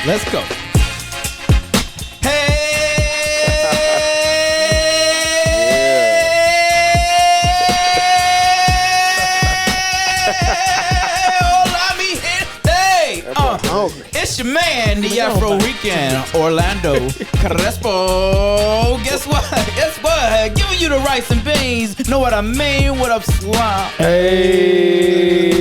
Let's go. It's your man, the Afro Weekend, Orlando Crespo. Guess what? Guess what? Giving you the rice and beans. Know what I mean? What up, Slime? Hey.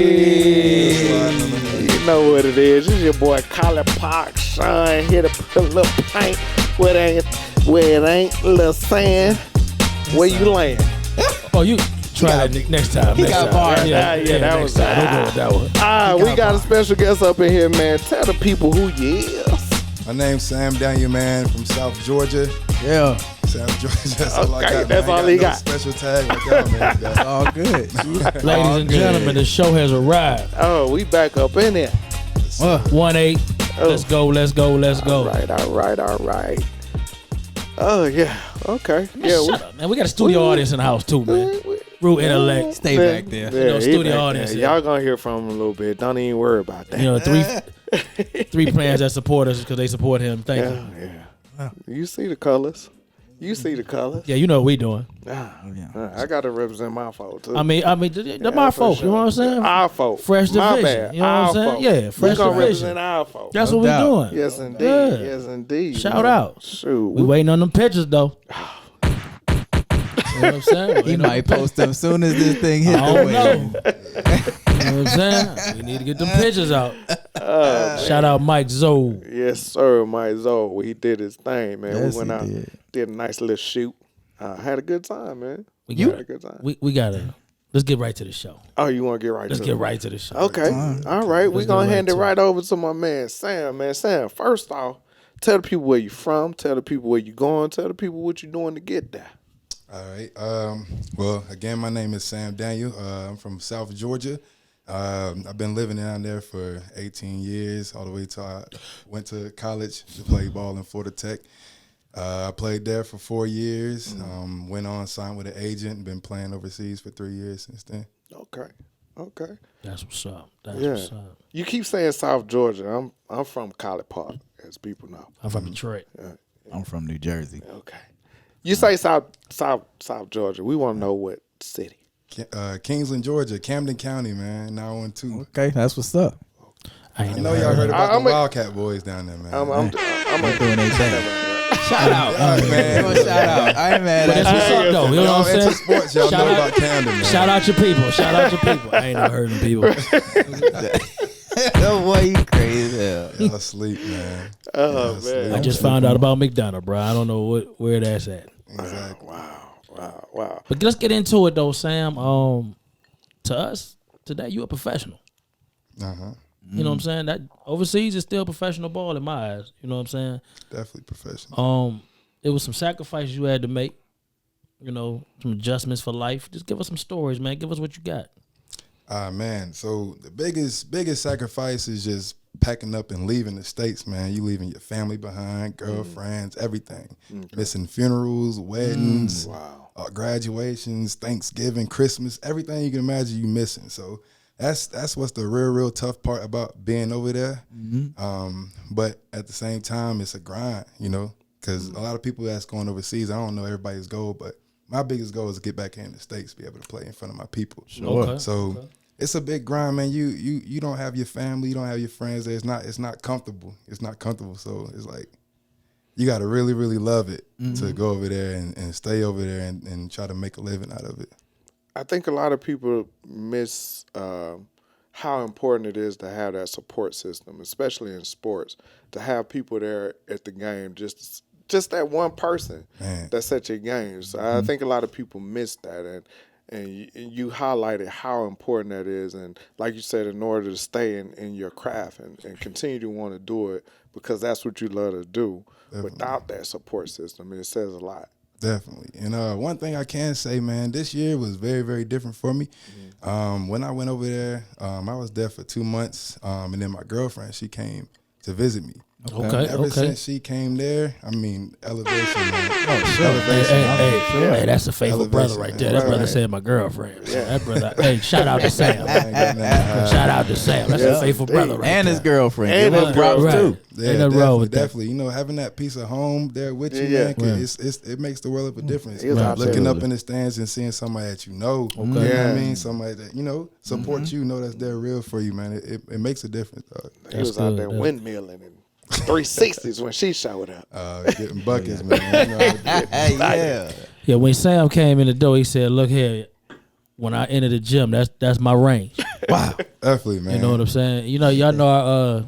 You know what it is. It's your boy, Colin Park, Sean, here to put a little paint where it ain't little sand. Where you laying? Oh, you try that next time. He got bars. Yeah, that was time. Don't go with that one. We got a special guest up in here, man. Tell the people who you is. My name's Sam Daniel, man, from South Georgia. Yeah. South Georgia. That's all I got. That's all he got. Special tag like that, man. That's all good. Ladies and gentlemen, the show has arrived. Oh, we back up in there. 1-8. Let's go. All right. Oh, yeah. Okay. Man, Yeah. shut up, man. We got a studio audience in the house, too, man. Real intellect. Stay back there. Yeah, studio audience. Y'all gonna hear from him a little bit. Don't even worry about that. You know, three players that support us because they support him. Thank you. Yeah. You see the colors. Yeah, you know what we doing. I gotta represent my folk too. I mean, they're my folk. sure. You know what I'm saying? Our folk. Fresh My division. bad. You know what I'm Our saying? folk. Yeah, fresh We gonna division. represent our folk. That's No what doubt. we doing. Yes, indeed. Yeah. Yes, indeed. Shout man. out. Shoot. We waiting on them pictures though. You know what I'm saying? He might post them soon as this thing hit I the don't way. know. You know what I'm saying? We need to get them pictures out. Shout out Mike Zoe. Yes, sir. Mike Zoe. He did his thing, man. Yes, we went he out, did a nice little shoot. Had a good time, man. Had a good time. We gotta let's get right to the show. Oh, you want to get right Let's to get it? right to the show. Okay. All right. We're Let's going get to hand it right right over to my man, Sam. Man, Sam, first off, tell the people where you from. Tell the people where you going. Tell the people what you doing to get there. All right. Well, again, my name is Sam Daniel. I'm from South Georgia. I've been living down there for 18 years, all the way till I went to college to play ball in Florida Tech. I played there for 4 years. Went on, signed with an agent, been playing overseas for 3 years since then. Okay. That's what's up. That's Yeah. what's up. You keep saying South Georgia. I'm from College Park, as people know. I'm from Detroit. I'm from New Jersey. Okay. You say South Georgia. We want to know what city. Kingsland, Georgia, Camden County, man, 912. Okay, that's what's up. I ain't I never know y'all heard about I'm the a- Wildcat boys down there, man. I'm doing their thing. Shout out, man. Shout out. I ain't mad But at that's what's up though. You know Y'all what I'm into saying? sports, y'all Shout know out- about Camden, man. Shout out your people. Shout out your people. I ain't never heard of them people. Oh, boy, you crazy as hell. Y'all asleep, man. Oh, man. I just found out about McDonough, bro. I don't know where that's at. Exactly. Wow. But let's get into it though, Sam. To us today, you a professional. Uh-huh. You know what I'm saying? That overseas is still professional ball in my eyes. You know what I'm saying? Definitely professional. It was some sacrifices you had to make. You know, some adjustments for life. Just give us some stories, man. Give us what you got. Man, so the biggest sacrifice is just packing up and leaving the States, man. You leaving your family behind, girlfriends, everything. Missing funerals, weddings, graduations, Thanksgiving, Christmas, everything you can imagine you missing. So that's what's the real tough part about being over there. But at the same time, it's a grind, you know, because a lot of people that's going overseas, I don't know everybody's goal, but my biggest goal is to get back here in the States, be able to play in front of my people. Okay. So it's a big grind, man. You don't have your family, you don't have your friends there. It's not comfortable. It's not comfortable. So it's like you got to really, really love it to go over there and stay over there and try to make a living out of it. I think a lot of people miss how important it is to have that support system, especially in sports, to have people there at the game, just that one person Man. that's at your games. So I think a lot of people miss that, and you highlighted how important that is. And like you said, in order to stay in your craft and continue to want to do it because that's what you love to do, without that support system, it says a lot. Definitely. And one thing I can say, man, this year was very, very different for me. When I went over there, I was there for 2 months, and then my girlfriend, she came to visit me. Okay. Ever since she came there, I mean, elevation, man. Oh, sure. Hey, that's a faithful brother right there. That Right. brother said my girlfriend. So that brother, hey, shout out to Sam. I ain't got nothing to hide. Shout out to Sam. That's a faithful brother right And there. his girlfriend. And Give his him props girlfriend. too. Ain't nothing wrong with that. Definitely. You know, having that piece of home there with you, Yeah. man, 'cause it makes the world of a difference. He was Looking absolutely. up in the stands and seeing somebody that you know, you know Yeah. what I mean? Somebody that, you know, supports you, know that's there real for you, man. It makes a difference, dog. He was out there windmilling and 360s when she showed up. Getting buckets, man. You know, Yeah. Yeah, when Sam came in the door, he said, "Look here, when I enter the gym, that's my range." Wow. definitely, man. You know what I'm saying? You know, y'all know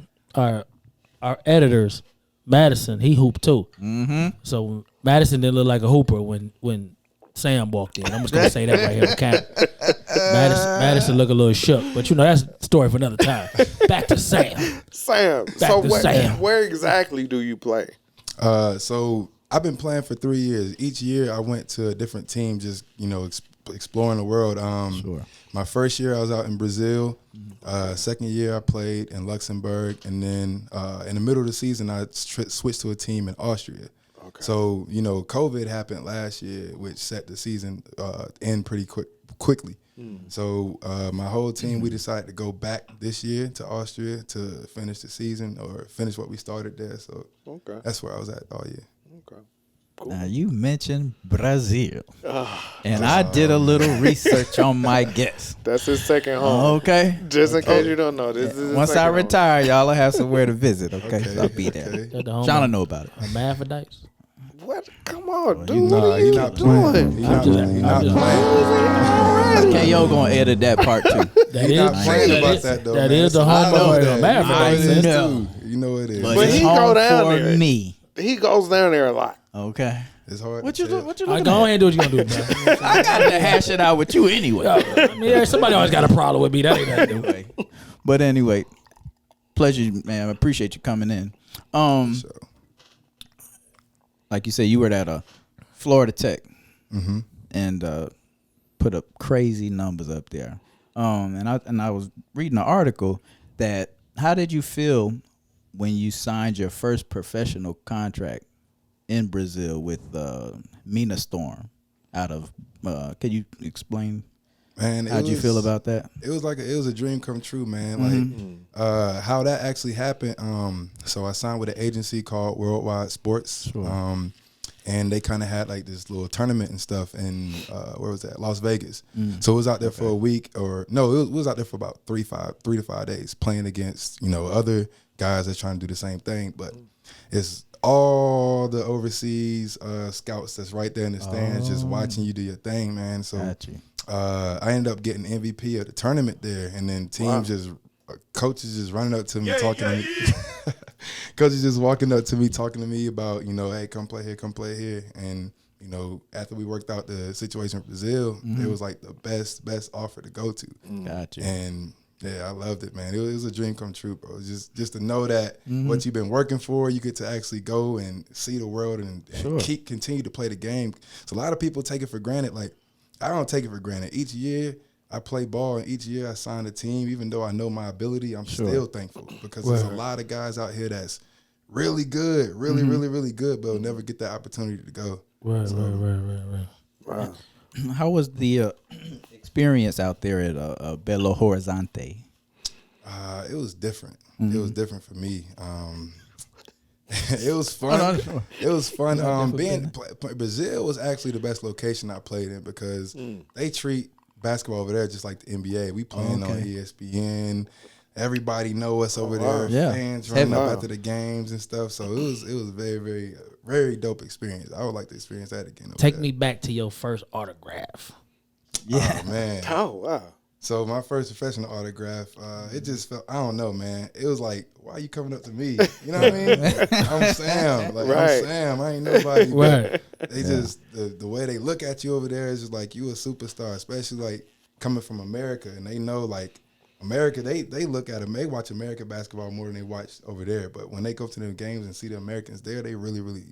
our editors, Madison, he hooped too. Mm-hmm. So Madison didn't look like a hooper when Sam walked in. I'm just gonna say that right here on camera. Madison looked a little shook, but you know that's a story for another time. Back to Sam. Sam. Back So to Sam. where exactly do you play? So I've been playing for 3 years. Each year I went to a different team, just, you know, exploring the world. Sure. My first year I was out in Brazil. Second year I played in Luxembourg, and then in the middle of the season I switched to a team in Austria. Okay. So, you know, COVID happened last year, which set the season end pretty quickly. So my whole team, we decided to go back this year to Austria to finish the season or finish what we started there. So Okay. that's where I was at all year. Okay. Now you mentioned Brazil, and I did a little research on my guest. That's his second home. Okay. Just in case you don't know, this is his Once I second home. retire, y'all will have somewhere to visit. Okay, so I'll be there. Okay. That the home Trying to of know about it. Hermaphrodites. What? Come on, dude. Nah, what are he you not playing. doing? He not just- playing. KO gonna edit that part too. That He is not playing about that though. that man. is the I home know of that. hermaphrodites. You know it is know. too. You know it is. But But it's he go home down for there. me. He goes down there a lot. Okay. It's hard. What to you tell. do? What you All right, looking go at? ahead and do what you gonna do, bro. I got to hash it out with you anyway. I mean, yeah, somebody always got a problem with me. That ain't nothing. to do. But anyway, pleasure, man. I appreciate you coming in. So, Like you said, you were at Florida Tech, and put up crazy numbers up there. And I was reading an article that how did you feel when you signed your first professional contract in Brazil with Minas Storm out of? Can you explain? man, How'd you feel about that? It was like it was a dream come true, man. Like how that actually happened. So I signed with an agency called Worldwide Sports. And they kind of had like this little tournament and stuff in where was that? Las Vegas. So it was out there for a week, or no, it was out there for about 3 to 5 days, playing against, you know, other guys that's trying to do the same thing. But it's all the overseas scouts that's right there in the stands, just watching you do your thing, man. So Got you. I ended up getting MVP of the tournament there, and then teams just coaches just running up to me talking to me. Coaches just walking up to me talking to me about, you know, hey, come play here, and you know, after we worked out the situation in Brazil, it was like the best offer to go to. Got you. And yeah, I loved it, man. It was a dream come true, bro. Just to know that what you've been working for, you get to actually go and see the world and continue to play the game. So a lot of people take it for granted. Like, I don't take it for granted. Each year I play ball, and each year I sign a team. Even though I know my ability, I'm still thankful because there's a lot of guys out here that's really good, really good, but will never get that opportunity to go. Right. Wow. How was the experience out there at Belo Horizonte? It was different. It was different for me. It was fun. It was fun. Brazil was actually the best location I played in because they treat basketball over there just like the NBA. We playing on ESPN. Everybody know us over there. Yeah. Fans running up after the games and stuff. So it was very, very dope experience. I would like to experience that again. Take me back to your first autograph. Yeah. Oh, man. Oh, wow. So my first professional autograph, it just felt, I don't know, man. It was like, why are you coming up to me? You know what I mean? I'm Sam. Like, Right. I'm Sam. I ain't nobody. Right. But they just, the way they look at you over there is just like, you a superstar, especially like coming from America. And they know like America, they look at them, they watch American basketball more than they watch over there. But when they go to the games and see the Americans there, they really, really,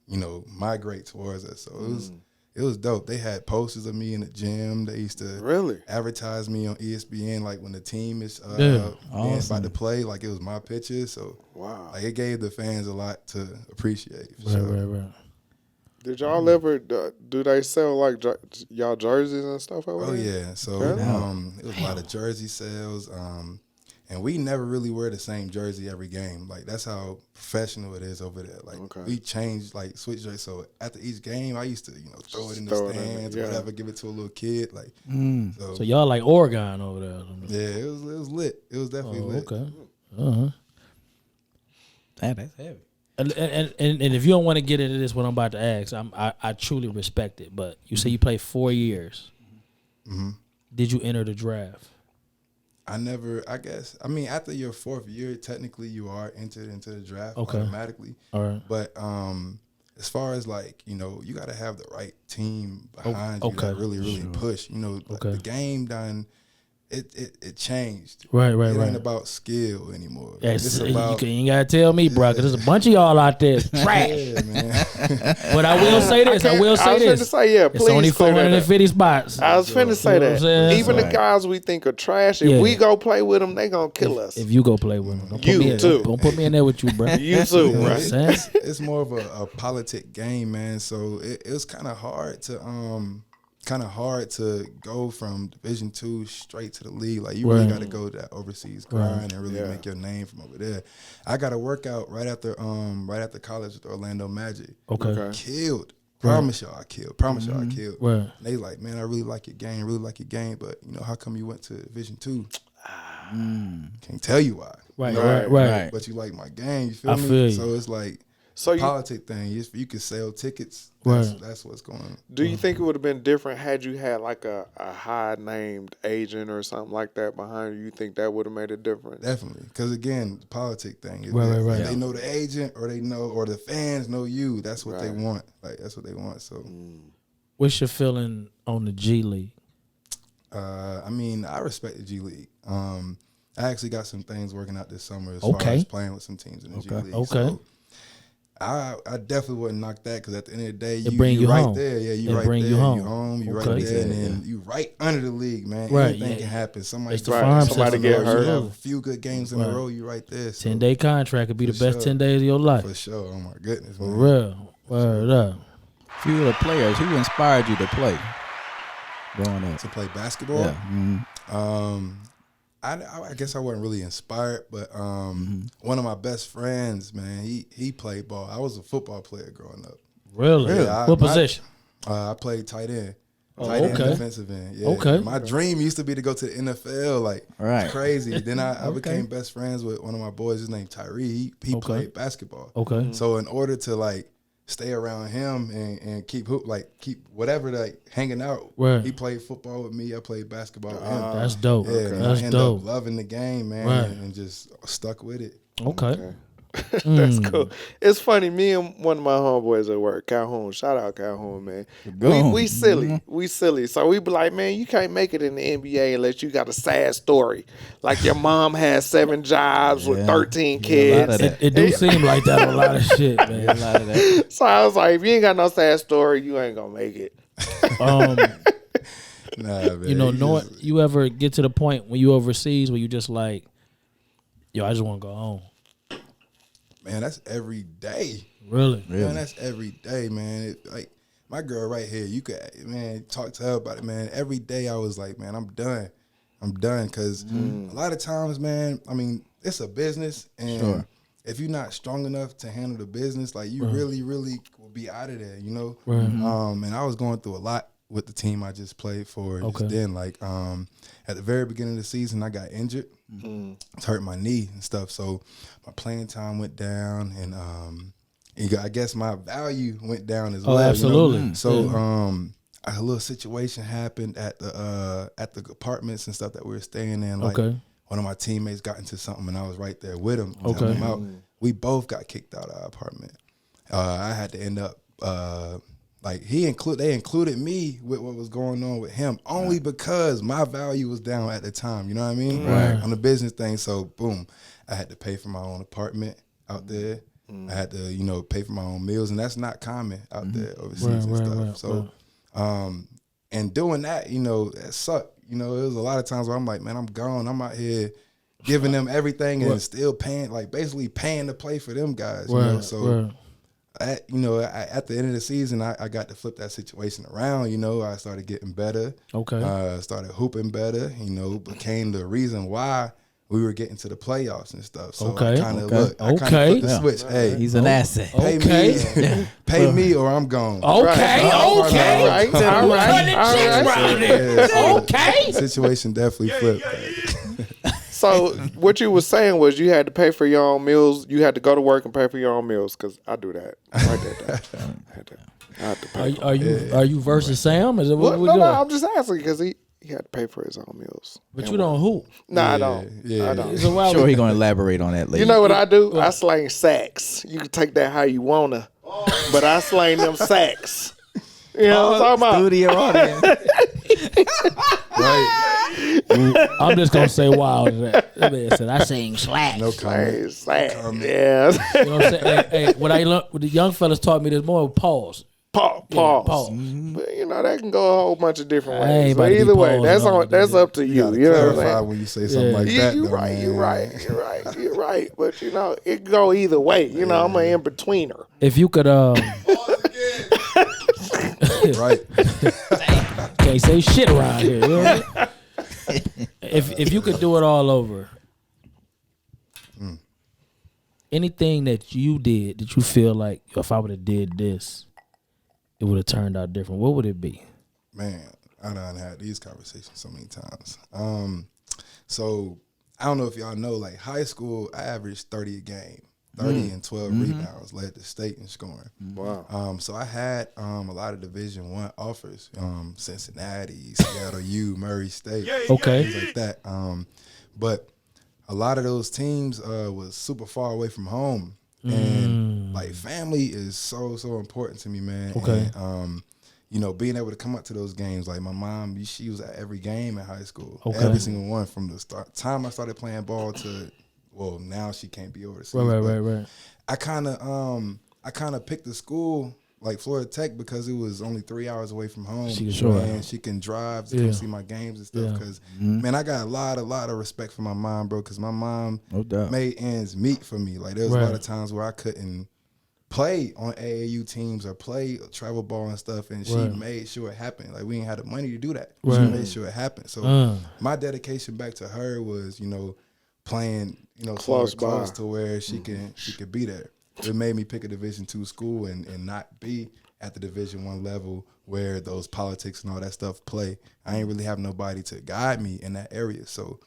you know, migrate towards us. So it was dope. They had posters of me in the gym. They used to Really? advertise me on ESPN, like when the team is Yeah. being about to play, like it was my picture. So Wow. like it gave the fans a lot to appreciate. For Right, sure. right. Did y'all ever do they sell like y'all jerseys and stuff over Oh there? yeah, so Really? it was a lot of jersey sales, and we never really wear the same jersey every game. Like that's how professional it is over there. Like Okay. we changed, like switch jerseys. So after each game, I used to throw it in the Throw it in there, stands, yeah. or whatever, give it to a little kid. Like So y'all like Oregon over there. yeah, it was lit. It was definitely lit. Okay. Uh-huh. Damn, that's heavy. And if you don't want to get into this, what I'm about to ask, I truly respect it. But you say you played 4 years. Mm-hmm. Did you enter the draft? I never. I guess. I mean, after your 4th year, technically you are entered into the draft Okay. automatically. All right. But as far as like you got to have the right team behind okay. you that really push. Like Okay. the game done. It changed. Right. It ain't about skill anymore. It's You about ain't gotta tell me, bro, because there's a bunch of y'all out there trash. yeah, man. But I will say this. I will I say was finna this. say, yeah, It's please only clear that up. 450 spots. I was finna say You know what I'm saying? that. Even the Right. guys we think are trash, if Yeah. we go play with them, they gonna kill us. If you go play with them, don't You put me in, too. Don't put me in there with you, bro. You too, You know what I'm right? saying? It's more of a politic game, man. So it was kind of hard to go from Division II straight to the league. Like you really Right. got to go that overseas grind and really Yeah. make your name from over there. I got to work out right after college with the Orlando Magic. Okay. Killed. Promise y'all I killed. Promise y'all I killed. Right. And they like, man, I really like your game, but how come you went to Division II? Can't tell you why. Right, Right, right. But you like my game, you feel I me? feel you. So it's like So you, politic thing. You can sell tickets. Right. That's what's going on. do you think it would have been different had you had like a high named agent or something like that behind you? You think that would have made a difference? Definitely, because again, the politic thing. Is Right, that right. They know the agent, or the fans know you. That's what they Right. want. Like that's what they want. So, What's your feeling on the G League? I mean, I respect the G League. I actually got some things working out this summer as far Okay. as playing with some teams in the G League. Okay. So I definitely wouldn't knock that because at the end of the day, It bring you right home. there. Yeah, you It right bring there. you home. You home. You Okay. right there, and Yeah. then you right under the league, man. Right, Anything yeah. can happen. Somebody It's the Right. farm Somebody system. get though. hurt. You have Absolutely. a few good games in Right. a row. You right there. So 10-day contract could be the For best sure. 10 days of your life. for sure. Oh my goodness, For man. real. Word up. Few of the players, who inspired you to play growing up? To play basketball. Yeah. I guess I wasn't really inspired, but one of my best friends, man, he played ball. I was a football player growing up. Really? Yeah, What position? I played tight end. Oh, Tight end, okay. defensive end. Yeah. Okay. My dream used to be to go to the NFL. Like, Right. it's crazy. Then I Okay. became best friends with one of my boys. His name Tyree. He Okay. played basketball. Okay. So in order to like stay around him and keep whatever hanging out, Right. he played football with me. I played basketball with him. That's dope. Yeah, man, That's I ended dope. up loving the game, man, Right. and just stuck with it. Okay. That's cool. It's funny. Me and one of my homeboys at work, Calhoun. Shout out Calhoun, man. We silly. We silly. So we be like, man, you can't make it in the NBA unless you got a sad story. Like your mom has 7 jobs with 13 Yeah, a kids. lot of that. It do seem like that on a lot of shit, A man. lot of that. So I was like, if you ain't got no sad story, you ain't gonna make it. Um, Nah, man. you know, he knowing just- you ever get to the point when you overseas where you just like, yo, I just want to go home. man, that's every day. Really? Man, that's every day, man. Like my girl right here, you could, man, talk to her about it, man. Every day I was like, man, I'm done. Because a lot of times, man, I mean, it's a business, and Sure. if you're not strong enough to handle the business, like you really, really will be out of there, you know. Right. And I was going through a lot with the team I just played for. Okay. Just then, like at the very beginning of the season, I got injured, hurt my knee and stuff. So my playing time went down, and I guess my value went down as well. absolutely. You know? So a little situation happened at the apartments and stuff that we were staying in. Like Okay. one of my teammates got into something, and I was right there with him, Okay. helping him out. We both got kicked out of our apartment. I had to end up they included me with what was going on with him only because my value was down at the time. You know what I mean? Right. On the business thing. So boom, I had to pay for my own apartment out there. I had to, pay for my own meals, and that's not common out there overseas and Right, stuff. right, so And doing that, you know, that sucked. You know, it was a lot of times where I'm like, man, I'm gone. I'm out here giving them everything and still paying, like basically paying to play for them guys. You know, so at the end of the season, I got to flip that situation around. You know, I started getting better. Okay. Started hooping better. You know, became the reason why we were getting to the playoffs and stuff. So I kind of flipped the switch. Hey, he's an asset. Pay me or I'm gone. Okay. All right. Okay. Situation definitely flipped. So what you were saying was you had to pay for your own meals. You had to go to work and pay for your own meals because I do that. I did that. I had to pay. Are you versus Sam? Is it what we no, doing? I'm just asking because he had to pay for his own meals. But you don't hoop. No, I don't. Yeah. I don't. So why Sure, he's gonna elaborate on that later. You know what I do? I slang sacks. You can take that how you wanna, but I slang them sacks. You know what I'm talking about? Studio audience. I'm just gonna say wow to that. That man said I sing slacks. No comment. Sack. Yeah. You know what I'm saying? Hey, when I learned, when the young fellas taught me this more, pause. Pause. Pause. But you know that can go a whole bunch of different I ain't ways. about But to be either way, pausing that's up to you. You know what I'm Clarify saying? when you say something like that. You're though, right. man. You're right. But you know it can go either way. You know I'm an in betweener. If you could, Right. can't say shit around here. You know what I mean? If you could do it all over, anything that you did that you feel like if I would have did this, it would have turned out different. What would it be? Man, I done had these conversations so many times. So I don't know if y'all know, like high school, I averaged 30 a game. 30 and 12 rebounds, led the state in scoring. Wow. So I had a lot of Division I offers, Cincinnati, Seattle U, Murray State, Okay. things like that. But a lot of those teams was super far away from home, and like family is so important to me, man. Okay. And, you know, being able to come up to those games, like my mom, she was at every game in high school, Okay. every single one from the time I started playing ball to. Well, now she can't be overseas. Right. I kind of picked the school like Florida Tech because it was only 3 hours away from home. And she can drive to come see my games and stuff. Because man, I got a lot of respect for my mom, bro. Because my mom made ends meet for me. Like there was a lot of times where I couldn't play on AAU teams or play travel ball and stuff, and she made sure it happened. Like we ain't had the money to do that. She made sure it happened. So my dedication back to her was, you know, playing, you know, close to where she could be there. It made me pick a Division II school and not be at the Division I level where those politics and all that stuff play. I ain't really have nobody to guide me in that area. So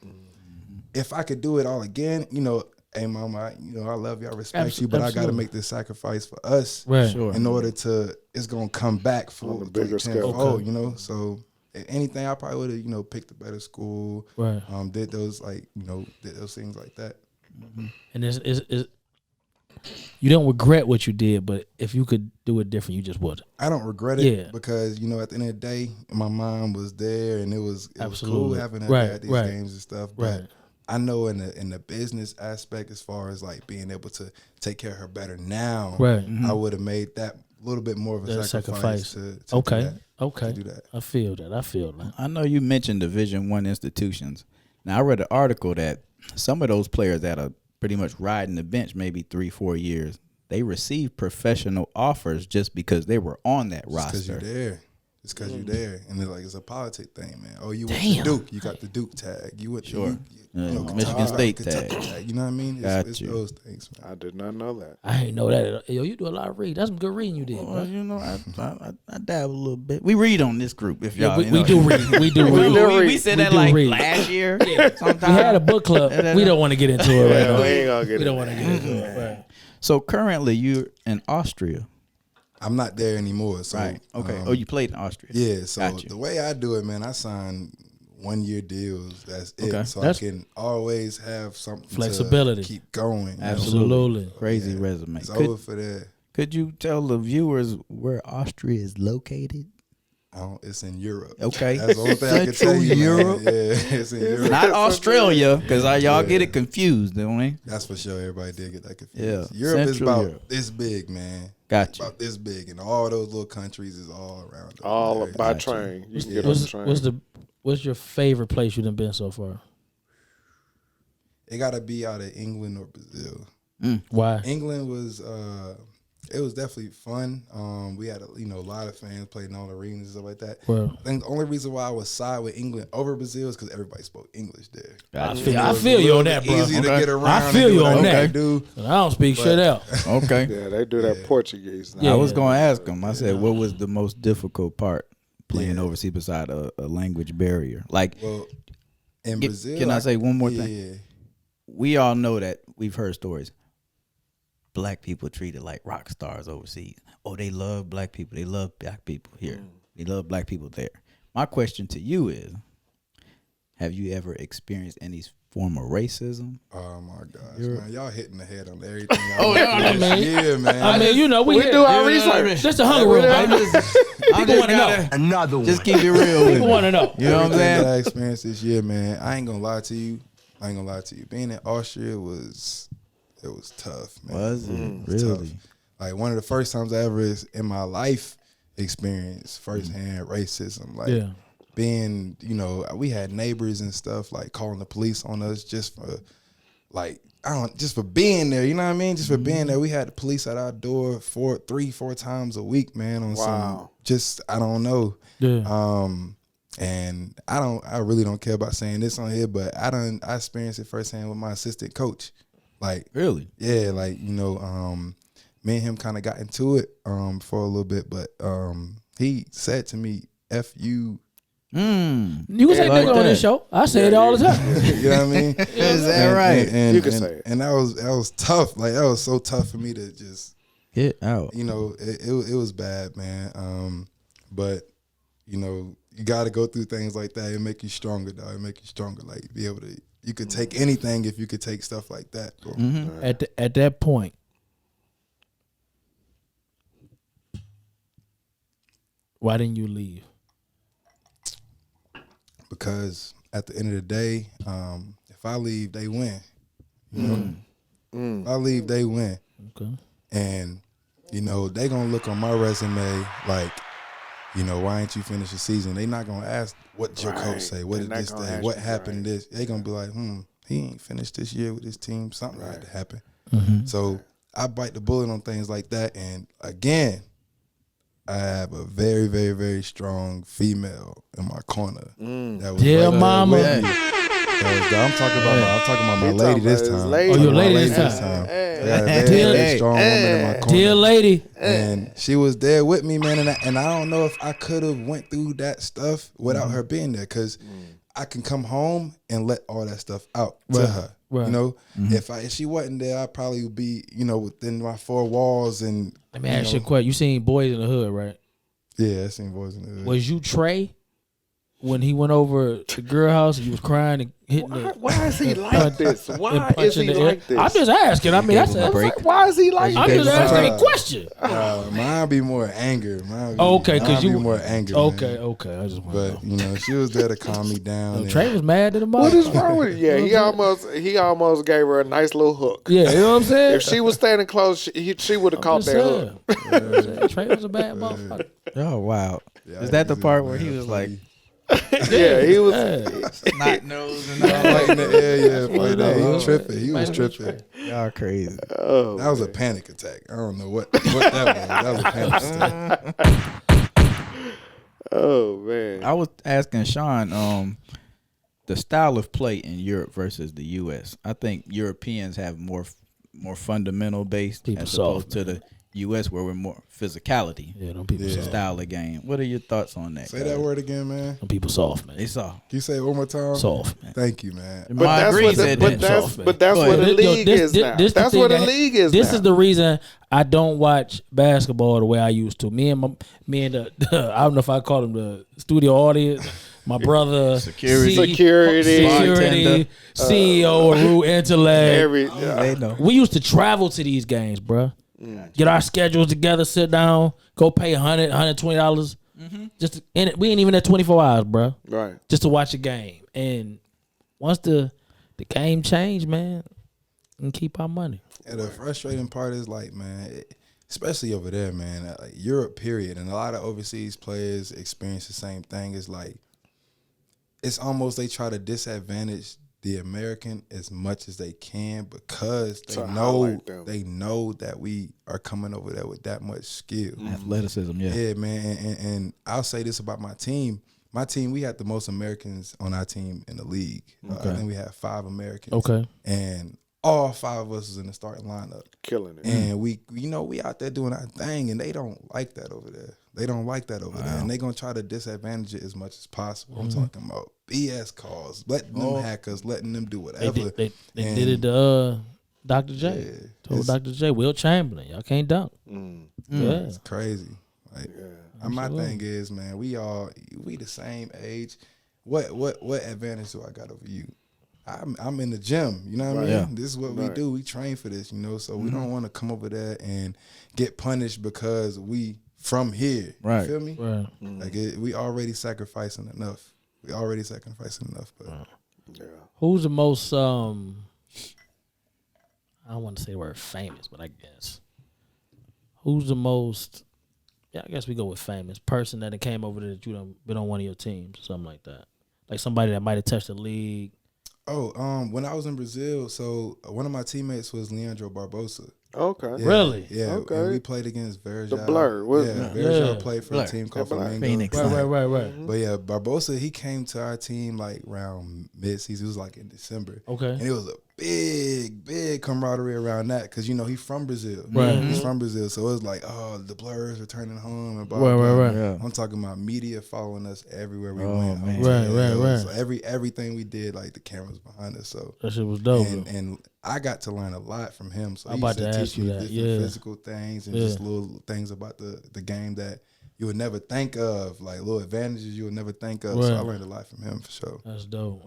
if I could do it all again, you know, hey mama, you know, I love you, I respect you, but I got to make this sacrifice for us in order to, it's going to come back for the bigger scale, you know? So anything, I probably would have, you know, picked a better school, did those things like that. And it's you don't regret what you did, but if you could do it different, you just would. I don't regret it because, you know, at the end of the day, my mom was there and it was cool having her at these games and stuff. But I know in the business aspect, as far as like being able to take care of her better now, I would have made that a little bit more of a sacrifice to do that. I feel that. I know you mentioned Division I institutions. Now I read an article that some of those players that are pretty much riding the bench maybe 3-4 years, they receive professional offers just because they were on that roster. Because you're there. It's because you're there. And it's a politic thing, man. Oh, you went to Duke. You got the Duke tag. You went to Michigan State tag. You know what I mean? It's those things, man. I did not know that. I ain't know that. Yo, you do a lot of reading. That's some good reading you did. Well, you know, I dabble a little bit. We read on this group if y'all. We do read. We do read. We said that like last year. Sometime. We had a book club. We don't want to get into it right now. We ain't gonna get We don't want to get into it. Right. So currently you're in Austria. I'm not there anymore. So, right. Okay. You played in Austria. Yeah. So the way I do it, man, I sign 1-year deals. That's it. So That's I can always have something flexibility to keep going. Absolutely. Crazy resume. It's over for that. Could you tell the viewers where Austria is located? It's in Europe. Okay. That's the only thing I can tell you. Europe? Man. Yeah, it's in Europe. Not Australia, because y'all get it confused, don't we? That's for sure. Everybody did get that confused. Yeah, Europe is Central about Europe. this big, man. Gotcha. About this big, and all those little countries is all around. us. All by Gotcha. train. You can get on the train. What's your favorite place you done been so far? It got to be out of England or Brazil. Why? England was it was definitely fun. We had a lot of fans playing all the arenas and stuff like that. Well, I think the only reason why I was side with England over Brazil is because everybody spoke English there. I feel you on that, bro. Easy to get around. I feel and do you what on I that. gotta do. I don't speak shit out. Okay. Yeah, they do that Portuguese now. Yeah. I was going to ask him. I said, what was the most difficult part playing overseas beside a language barrier? Like, Well, in Brazil, can I say one more thing? Yeah. We all know that we've heard stories. Black people treated like rock stars overseas. Oh, they love black people. They love black people here. They love black people there. My question to you is, have you ever experienced any form of racism? Oh my gosh, man, y'all hitting the head on everything. I mean, yeah, man. I mean, we do our research. That's the hunger room, baby. People want to know. Another one. Just keep it real. People want to know. You know what I'm Everything that saying? I experienced this year, man. I ain't gonna lie to you. Being in Austria was tough, man. Was it? It was Really? tough. Like one of the first times I ever in my life experienced firsthand racism. Like Yeah. being, we had neighbors and stuff like calling the police on us just for just for being there, you know what I mean? Just for being there. We had the police at our door 3-4 times a week, man, on some I don't know. Yeah. And I really don't care about saying this on here, but I experienced it firsthand with my assistant coach. Like, Really? yeah, like, me and him kind of got into it for a little bit, but he said to me, F you. You can say nigga on this show. I say it all the time. You know what I mean? Is that right? You can say it. And that was tough. Like, that was so tough for me to just, Get out. it was bad, man. But, you got to go through things like that. It make you stronger, dog. It make you stronger. Like, be able to, you could take anything if you could take stuff like that. Bro. At that point, why didn't you leave? Because at the end of the day, if I leave, they win. If I leave, they win. Okay. And, they going to look on my resume like, why ain't you finish the season? They not going to ask what your coach say, what did this day, what happened this. They going to be like, he ain't finished this year with his team. Something had to happen. So I bite the bullet on things like that. And again, I have a very, very, very strong female in my corner. That was Dear mama. with me. I'm talking about my lady this time. lady. Oh, your lady My this time. I got a very, very strong woman in my corner. Dear lady. And she was there with me, man. And I don't know if I could have went through that stuff without her being there, because I can come home and let all that stuff out to her. Right. If she wasn't there, I'd probably be, within my four walls. And Let me ask you a question. You seen Boys in the Hood, right? yeah, I seen Boys in the Hood. Was you Trey when he went over to the girl house and he was crying and hitting Why is he like this? Why and is punching he the air? like this? I'm just asking. I mean, that's Why is he like I'm this? just asking a question. Mine be more anger. Okay, because because you be more anger. Okay, man. okay. I just want to know. But she was there to calm me down. and- Trey was mad at the What is mother. wrong with it? Yeah, he almost gave her a nice little hook. Yeah, you know what I'm saying? If she was standing close, she would have caught Just that hook. saying. Trey was a bad motherfucker. Oh, wow. Yeah, Is that the he's part a where he man was for like, me. Yeah, he was. snot nose and Fight in the air, yeah, fight what that. it He was. was tripping. He was Man, tripping. y'all crazy. Oh, That was a panic attack. I don't know what that was. That was a panic attack. oh man. I was asking Sean, the style of play in Europe versus the U.S. I think Europeans have more fundamental based People as soft, opposed to the U.S. where we're more physicality. Yeah, them people Yeah. soft. Style of game. What are your thoughts on that? Say that word again, man. Them people soft, man. They saw. Can you say it one more time? Soft, man. Thank you, man. But My that's Green what the, said but that. that's Soft, man. but that's Go what ahead. the league is now. this That's the what thing the that- league is This now. is the reason I don't watch basketball the way I used to. Me and the I don't know if I call them the studio audience. My brother, Security. Security. Bartender. CEO of Root Intellect. Every They know. We used to travel to these games, bruh. Get our schedules together, sit down, go pay $100, $120 We ain't even at 24 hours, bro. Right. Just to watch a game. And once the game changed, man, we can keep our money. And the frustrating part is like, man, especially over there, man, like Europe, period, and a lot of overseas players experience the same thing. It's like, it's almost they try to disadvantage the American as much as they can because To highlight them. they know that we are coming over there with that much skill. Athleticism, yeah. Yeah, man, and I'll say this about my team. My team, we had the most Americans on our team in the league. I think we had 5 Americans. Okay. And all 5 of us was in the starting lineup. Killing it. And we out there doing our thing, and they don't like that over there. They don't like that over there, and they gonna try to disadvantage it as much as possible. I'm talking about BS calls, letting them hack us, letting them do whatever. They did it to Dr. J. Told Dr. J, Will Chamberlain, y'all can't dunk. Yeah. It's crazy. Like, my thing is, man, we the same age. What advantage do I got over you? I'm in the gym, you know what I mean? Yeah. This is what we do. We train for this, so we don't want to come over there and get punished because we from here. Right. You feel me? Right. Like we already sacrificing enough. But Yeah. Who's the most I don't want to say the word famous, but I guess. Who's the most I guess we go with famous person that came over there that you done been on one of your teams, something like that. Like somebody that might have touched the league. when I was in Brazil, so one of my teammates was Leandro Barbosa. Okay. Yeah, Really? Yeah. Okay. And we played against Verjao. The Blur, wasn't it? Verjao Yeah. played for Blur. a team called Yeah, Blur. Flamengo. Phoenix. Right. But yeah, Barbosa, he came to our team like around mid-season. It was like in December. Okay. And it was a big camaraderie around that because, he's from Brazil. Right. He's from Brazil. So it was like, oh, the Blurs returning home and blah, Right, blah, right. blah. Yeah. I'm talking about media following us everywhere we Oh, went. man. Right. So everything we did, like the cameras behind us. So That shit was dope. and I got to learn a lot from him. So I'm he about used to teach ask you me that. different Yeah. physical things and just little things about the game that you would never think of, like little advantages you would never think of. So I Right. learned a lot from him for sure. That's dope.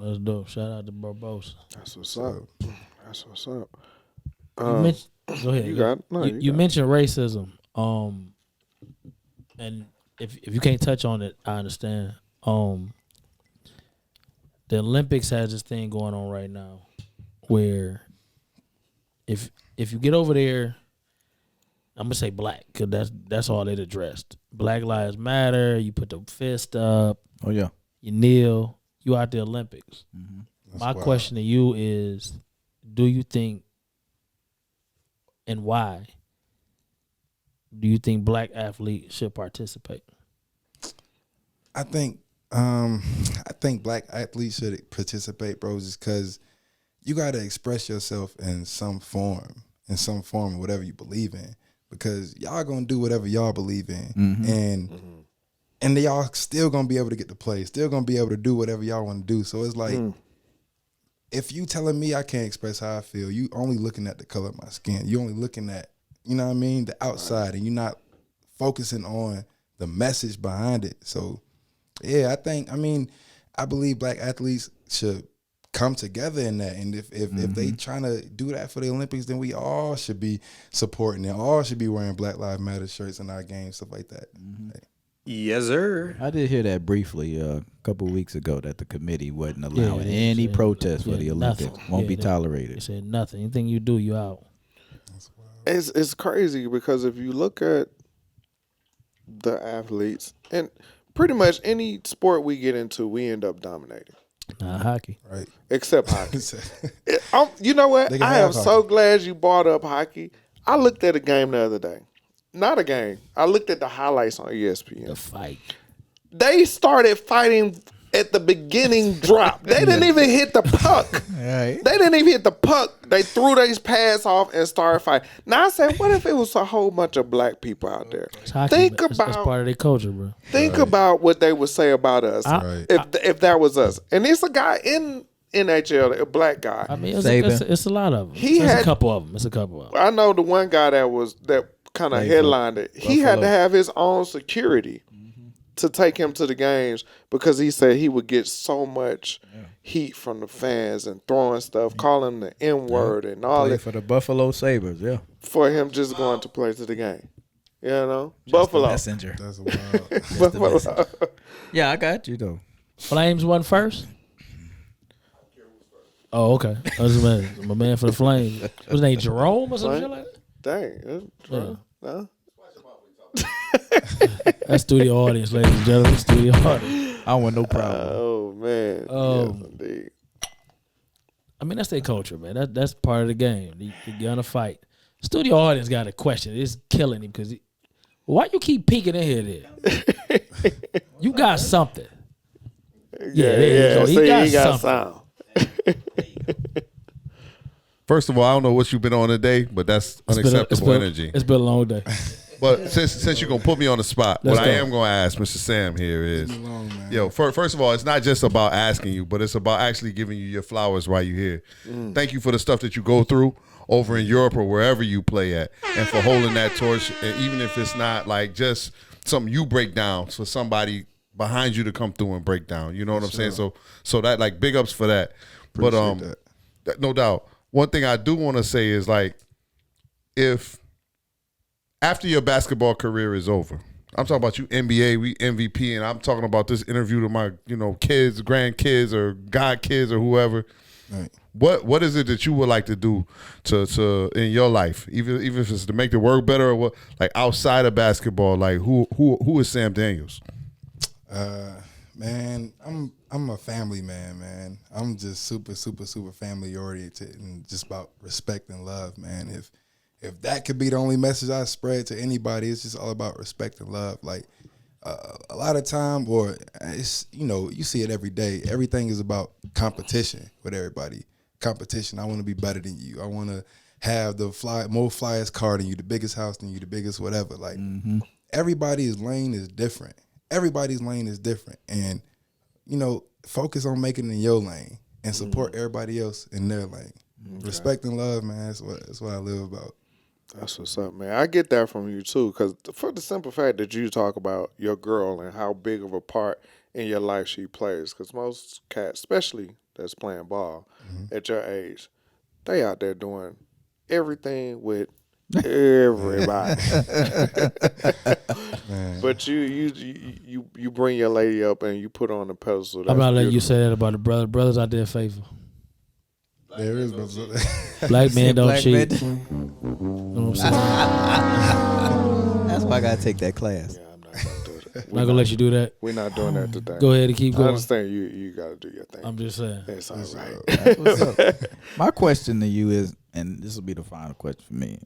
Shout out to Barbosa. That's what's up. That's what's up. Go ahead. You got it. No, you you got it. mentioned racism. And if you can't touch on it, I understand. The Olympics has this thing going on right now where if you get over there, I'm gonna say black because that's all it addressed. Black Lives Matter. You put the fist up. Oh, yeah. You kneel. You out the Olympics. That's My wild. question to you is, do you think and why do you think black athletes should participate? I think black athletes should participate, bro, just because you got to express yourself in some form, whatever you believe in, because y'all gonna do whatever y'all believe in, and y'all still gonna be able to get to play, still gonna be able to do whatever y'all want to do. So it's like, if you telling me I can't express how I feel, you only looking at the color of my skin. You only looking at, the outside, and you're not focusing on the message behind it. So, yeah, I believe black athletes should come together in that. And if they trying to do that for the Olympics, then we all should be supporting it. All should be wearing Black Lives Matter shirts in our games, stuff like that. Yes, sir. I did hear that briefly a couple of weeks ago that the committee wasn't allowing they any said- protest for yeah, the Olympics. nothing. Won't Yeah, be they- tolerated. They said nothing. Anything you do, you out. It's crazy because if you look at the athletes and pretty much any sport we get into, we end up dominating, Nah, hockey. Right. except hockey. You know what? They can I have am so hockey. glad you brought up hockey. I looked at a game the other day. Not a game. I looked at the highlights on ESPN. The fight. They started fighting at the beginning drop. They didn't even hit the puck. Right. They didn't even hit the puck. They threw these pads off and started fighting. Now I said, what if it was a whole bunch of black people out there? It's hockey. Think That's about part of their culture, bro. about what they would say about us Right. if that was us. And it's a guy in NHL, a black guy. I mean, Saban. it's a lot of them. He It's had- a couple of them. It's a couple of them. I know the one guy that kind of Played for headlined it. He had to Buffalo. have his own security to take him to the games because he said he would get so much heat from the fans and throwing stuff, calling the N word and all Play that for the Buffalo Sabres, yeah. for him just going to play to the game. You know, The Buffalo. messenger. That's wild. Buffalo. Yeah, I got you though. Flames won first. Oh, okay. I was my man for the Flames. Was his name Jerome or some shit like that? Dang. Yeah. Huh? That's studio audience, ladies and gentlemen. Studio audience. I want no problem. Oh man. Oh. Yes, indeed. I mean, that's their culture, man. That's part of the game. You're gonna fight. Studio audience got a question. It's killing him because why you keep peeking in here? There, you got something. Yeah, there you go. See, He he something. got sound. First of all, I don't know what you've been on today, but that's unacceptable energy. It's been a long day. But since you're gonna put me on the spot, Let's what go. I am gonna ask Mr. Sam here is, Long, man. yo, first of all, it's not just about asking you, but it's about actually giving you your flowers while you're here. Thank you for the stuff that you go through over in Europe or wherever you play at, and for holding that torch. And even if it's not like just something you break down, for somebody behind you to come through and break down. You know what I'm saying? So that, like, big ups for that. Appreciate that. No doubt. One thing I do want to say is, like, if after your basketball career is over, I'm talking about you NBA, we MVP, and I'm talking about this interview to my, kids, grandkids, or godkids, or whoever. Right. What is it that you would like to do to in your life, even if it's to make the work better, or what, like, outside of basketball, like who is Sam Daniels? Man, I'm a family man. I'm just super family oriented and just about respect and love, man. If that could be the only message I spread to anybody, it's just all about respect and love. Like a lot of time, or it's you see it every day. Everything is about competition with everybody. Competition. I want to be better than you. I want to have the more flyest car than you, the biggest house than you, the biggest whatever. Like everybody's lane is different. Everybody's lane is different, and focus on making it in your lane and support everybody else in their lane. Okay. Respect and love, man. That's what I live about. That's what's up, man. I get that from you too, because for the simple fact that you talk about your girl and how big of a part in your life she plays, because most cats, especially that's playing ball at your age, they out there doing everything with everybody. But you bring your lady up and you put her on the pedestal. I'm not letting you beautiful. say that about the brother. Brothers out there faithful. There is, Black men don't Black cheat. men- You know what I'm That's why I gotta take that class. Yeah, I'm not gonna do that. saying? Not gonna let you do that. We're not doing that today. Go ahead and keep I going. understand you got to do your thing. I'm just saying. It's all right. That's what's up. My question to you is, and this will be the final question for me.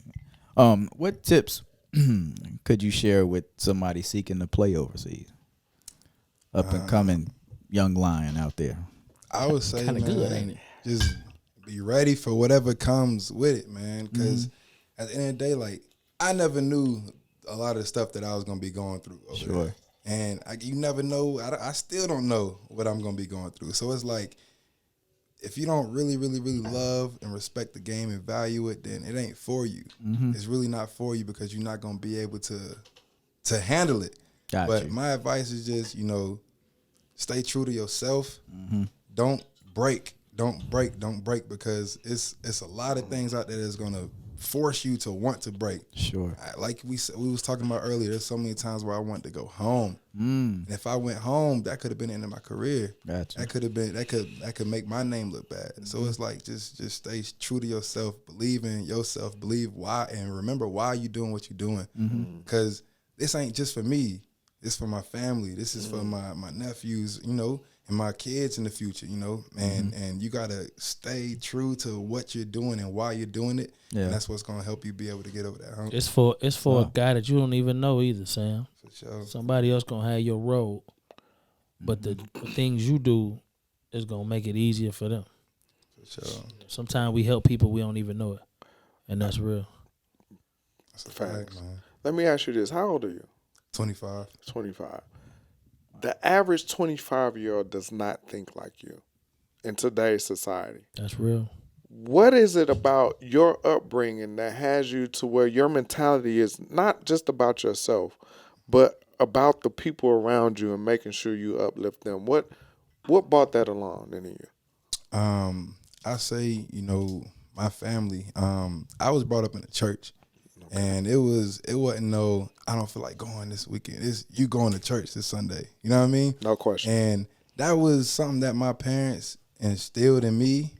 What tips could you share with somebody seeking to play overseas? Up and coming young lion out there. I would say, Kinda man, good, ain't it? just be ready for whatever comes with it, man. Because at the end of the day, like, I never knew a lot of the stuff that I was gonna be going through over there. And you never know. I still don't know what I'm gonna be going through. So it's like, if you don't really love and respect the game and value it, then it ain't for you. It's really not for you, because you're not gonna be able to handle it. But my advice is just, stay true to yourself. Don't break, because it's a lot of things out there that's gonna force you to want to break. Sure. Like we was talking about earlier, there's so many times where I wanted to go home. And if I went home, that could have been the end of my career. Gotcha. That could have been that could make my name look bad. So it's like just stay true to yourself, believe in yourself, believe why, and remember why you're doing what you're doing. Because this ain't just for me. It's for my family. This is for my nephews, and my kids in the future, and you gotta stay true to what you're doing and why you're doing it. Yeah. And that's what's gonna help you be able to get over that hump. It's for a guy that you don't even know either, Sam. For sure. Somebody else gonna have your road, but the things you do is gonna make it easier for them. For sure. Sometimes we help people we don't even know it, and that's real. That's a Facts. fact, man. Let me ask you this: how old are you? 25. 25. The average 25-year-old does not think like you in today's society. That's real. What is it about your upbringing that has you to where your mentality is not just about yourself, but about the people around you and making sure you uplift them? What brought that along in you? I say, my family. I was brought up in the church, And it wasn't no, I don't feel like going this weekend. It's you going to church this Sunday. You know what I mean? No question. And that was something that my parents instilled in me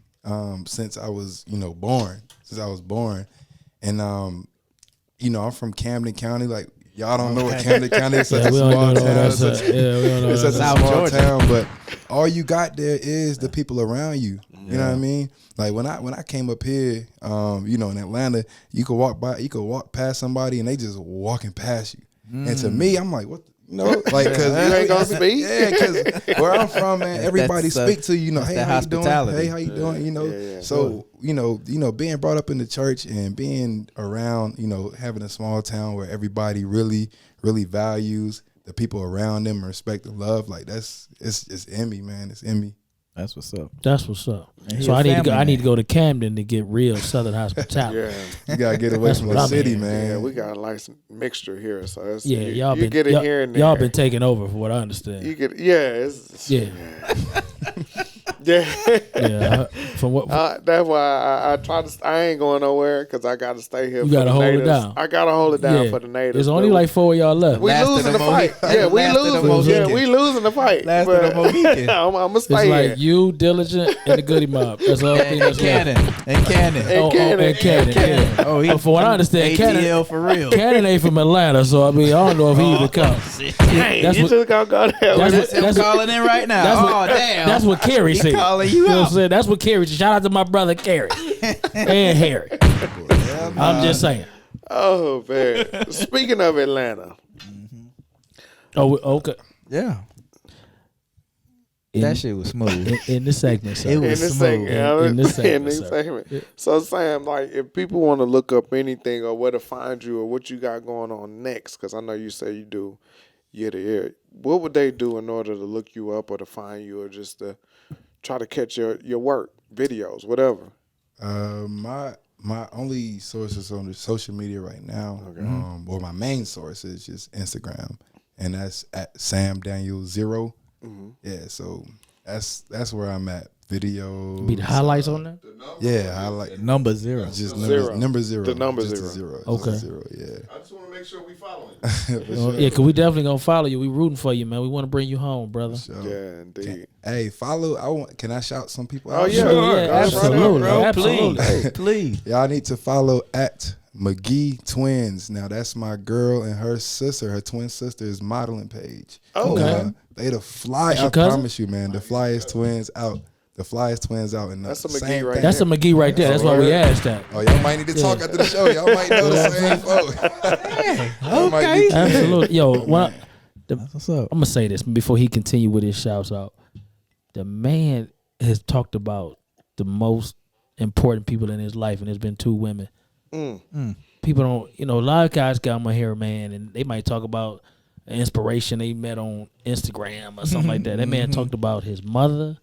since I was, born. Since I was born. And I'm from Camden County. Like, y'all don't know what Camden County is. Such a small town. It's such a small town, but all you got there is the people around you. You know what I mean? Like when I came up here, in Atlanta, you could walk past somebody and they just walking past you. And to me, I'm like, what? Like because you ain't gonna speak. Yeah, because where I'm from, man, everybody speak to you. Hey, how you doing? Hey, how you doing? Yeah. So being brought up in the church and being around, having a small town where everybody really, really values the people around them and respect and love. Like it's in me, man. It's in me. That's what's up. That's what's up. So I need to go to Camden to get real Southern hospitality. Yeah. You gotta get away from the city, man. Yeah, we got a nice mixture here, so it's, y'all you been get it here and there. y'all been taking over, from what I understand. You get it's Yeah. Yeah. Yeah. From what that's why I try to. I ain't going nowhere because I got to stay here. You for gotta the hold it natives. down. I gotta hold it down Yeah. for the natives. there's only but like 4 of y'all left. we Last losing of the the fight. Mohican. Yeah, we Last of the losing. Yeah, Mohican. we losing the fight. Last of but the Mohican. I'm gonna It's stay like here. you, Diligent, and the Goody Mob. That's all. And Cannon. And Cannon. And Cannon. Yeah. Oh, he But from what I understand, Cannon ATL for real. Cannon ain't from Atlanta, so I mean I don't know if he even come. Dang, That's you what- just gonna go there. That's with what- it. I'm calling in right now. That's Oh, what- damn. That's what Kerry said. calling you know what out. I'm saying? That's what Kerry said. Shout out to my brother Kerry and Harry. I'm just saying. Oh man. Speaking of Atlanta, Oh, okay. Yeah. In, That shit was smooth. in the segment, sir. It in was this smooth. segment, In this segment, in this sir. segment. So Sam, like, if people want to look up anything or where to find you or what you got going on next, because I know you say you do year to year, what would they do in order to look you up or to find you or just to try to catch your work, videos, whatever? My only sources on the social media right now, or my main source is just Instagram, and that's at Sam Daniel 0. Yeah, so that's where I'm at. Videos. Be the highlights on there. Yeah, I like Number 0. just Zero. number 0. The number just zero. Just Okay. a 0, yeah. I just want to make sure we following. Yeah, because we definitely gonna follow you. We rooting for you, man. We want to bring you home, brother. So, Yeah, indeed. hey, follow. Can I shout some people out? Oh, yeah. Sure, yeah, Go right absolutely, ahead, bro. absolutely. Please. Y'all need to follow at McGee Twins. Now that's my girl and her sister. Her twin sister is modeling page. Oh, Okay. They the fly. your I cousin? promise you, man. The flyest twins out. The flyest twins out. And That's a McGee same right thing. That's a McGee right there. That's why we asked that. Oh, y'all might need to talk after the show. Y'all might know the same folks. Y'all might be- Absolutely, yo. What's up? I'm gonna say this before he continue with his shouts out. The man has talked about the most important people in his life, and there's been 2 women. People don't, a lot of guys got on my hair, man, and they might talk about an inspiration they met on Instagram or something like that. That man talked about his mother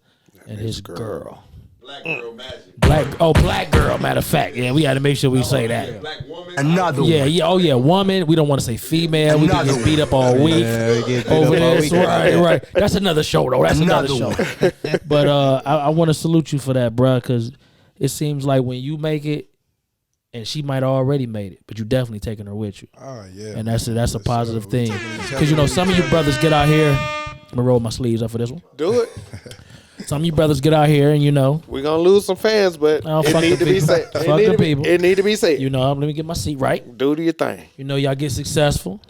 and his girl. Black girl magic. Black girl. Matter of fact, yeah, we got to make sure we say that. Black woman. Another Yeah, oh yeah, woman. We don't want to say female. We can get beat up all week Yeah, we get beat over up all there. week. So, right. That's another show though. That's another show. But I want to salute you for that, bro, because it seems like when you make it, and she might have already made it, but you definitely taking her with you, Oh yeah. and that's a positive We thing. taking each Because other some of you brothers get out here. I'm gonna roll my sleeves up for this one. Do it. Some of you brothers get out here, and We're gonna lose some fans, but Oh, it fuck need the to be people. said. Fuck the people. It need to be said. let me get my seat right. Do your thing. Y'all get successful.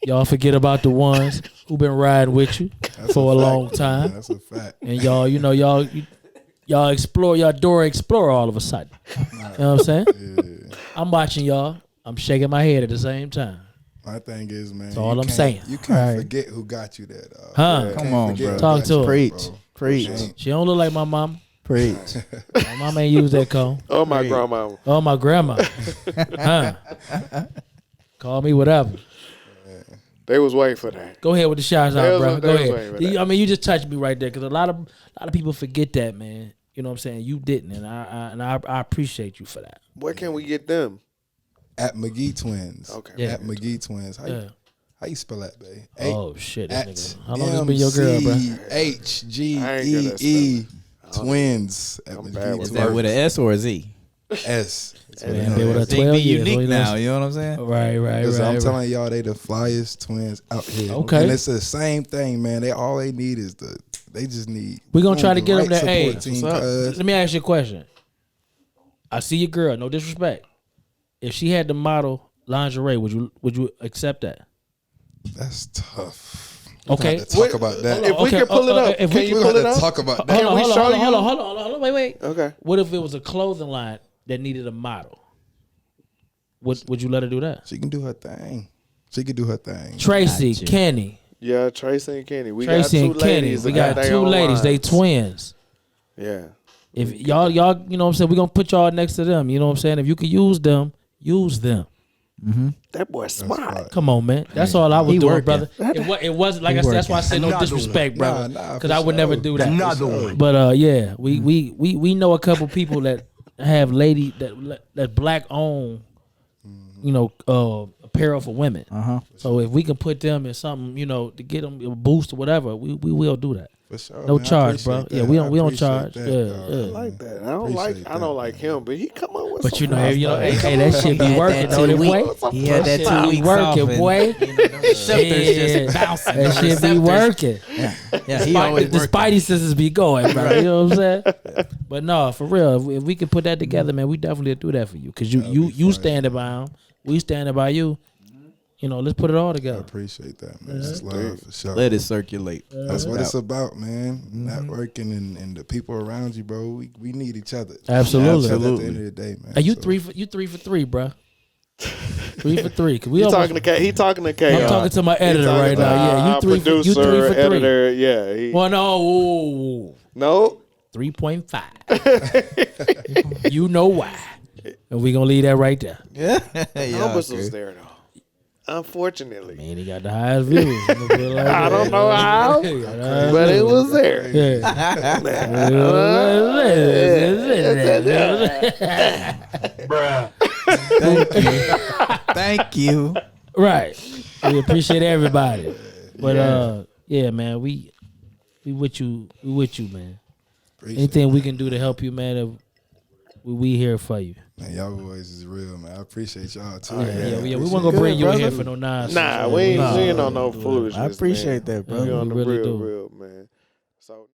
Y'all forget about the ones who been riding with you for a long time. That's a fact. And y'all explore, y'all door explore all of a sudden. You know what I'm saying? I'm watching y'all. I'm shaking my head at the same time. My thing is, man. That's all you I'm can't- saying. You can't Right. forget who got you there, dog. Huh? You Come can't on, forget bro. who Talk got to you her. there, Preach. bro. Preach. She don't look like my mama. Preach. My mama ain't use that comb. Oh my grandma. Oh, my grandma. Huh? Call me whatever. They was waiting for that. Go ahead with the shots They out, was- bro. they Go was ahead. waiting for that. I mean, you just touched me right there because a lot of people forget that, man. You know what I'm saying? You didn't, and I appreciate you for that. Where can we get them? At McGee Twins. Okay. Yeah. At McGee Twins. Yeah. How you spell that, babe? Oh shit! This At nigga. How long this been your girl, bro? MCHGEE I ain't good at spelling. Twins. At I'm McGee bad with Is Twins. that with an S or a Z? S. That's what Man, they been with know. her Think 12 be years. unique what now. you You know what I'm saying? know? Right. Listen, I'm right. telling y'all, they the flyest twins out here. Okay. And it's the same thing, man. They need is they just need. We gonna try to the get them right there. Hey, support team, what's up? cuz. let me ask you a question. I see your girl. No disrespect. If she had to model lingerie, would you accept that? That's tough. Okay. We have to talk about that. If we can pull it up, if can we you We're pull gonna it up? talk about that. Can we show you? Hold on. Wait. Okay. What if it was a clothing line that needed a model? Would you let her do that? She can do her thing. She can do her thing. Tracy, Gotcha. Kenny, Yeah, Tracy and Kenny. We Tracy got and two Kenny. ladies. We that got their two own ladies. They lines. twins. Yeah. If y'all, you know what I'm saying, we're gonna put y'all next to them. You know what I'm saying? If you can use them, use them. That boy smart. Come on, man. That's all I was He doing, working. brother. It wasn't like I said. That's why I said no disrespect, brother. Nah, Because for I would never sure. do that. Another one. But yeah, we know a couple people that have that black owned, you know, apparel for women. So if we can put them in something, you know, to get them a boost or whatever, we will do that. For sure. No man. I charge, bro. appreciate Yeah, that. we I don't appreciate charge. that, Yeah, dog. yeah. I like that. I don't Appreciate like him, but he come up with. But you know, something. hey, that shit be working though, that boy. He had that Shit 2 be weeks off. working, and, boy. You know, them receptors Yeah. just bouncing. That shit be working. Yeah, he always The working. Spidey senses be going, bro. You know what I'm saying? But no, for real, if we can put that together, man, we definitely do that for you. Cause you standing by him, we standing by you. You know, let's put it all I together. appreciate that, man. It's love for sure. Let it circulate. That's what it's about, man. Networking and the people around you, bro. We need each other. Absolutely. At the end of the day, man. Are you So, 3 for 3, bro? 3 for 3. Cause we He almost, talking to K. He talking to K. I'm talking to my editor right now. Yeah, you 3 for producer, 3. editor. Yeah. He, Well, no, no. 3.5. You know why? And we gonna leave that right there. Numbers was there though. Unfortunately, Man, he got the highest views. I don't know how, but it was there. Thank you. Right. We appreciate everybody. But yeah, man, we with you. We with you, man. appreciate Anything we can do to help you, man, we here for you. Man, y'all boys is real, man. I appreciate y'all too. Yeah, we weren't gonna bring you in here for no nonsense. Nah, man. we ain't not on no foolishness. I appreciate man. that, bro. We on the We really real, do. real, man. So.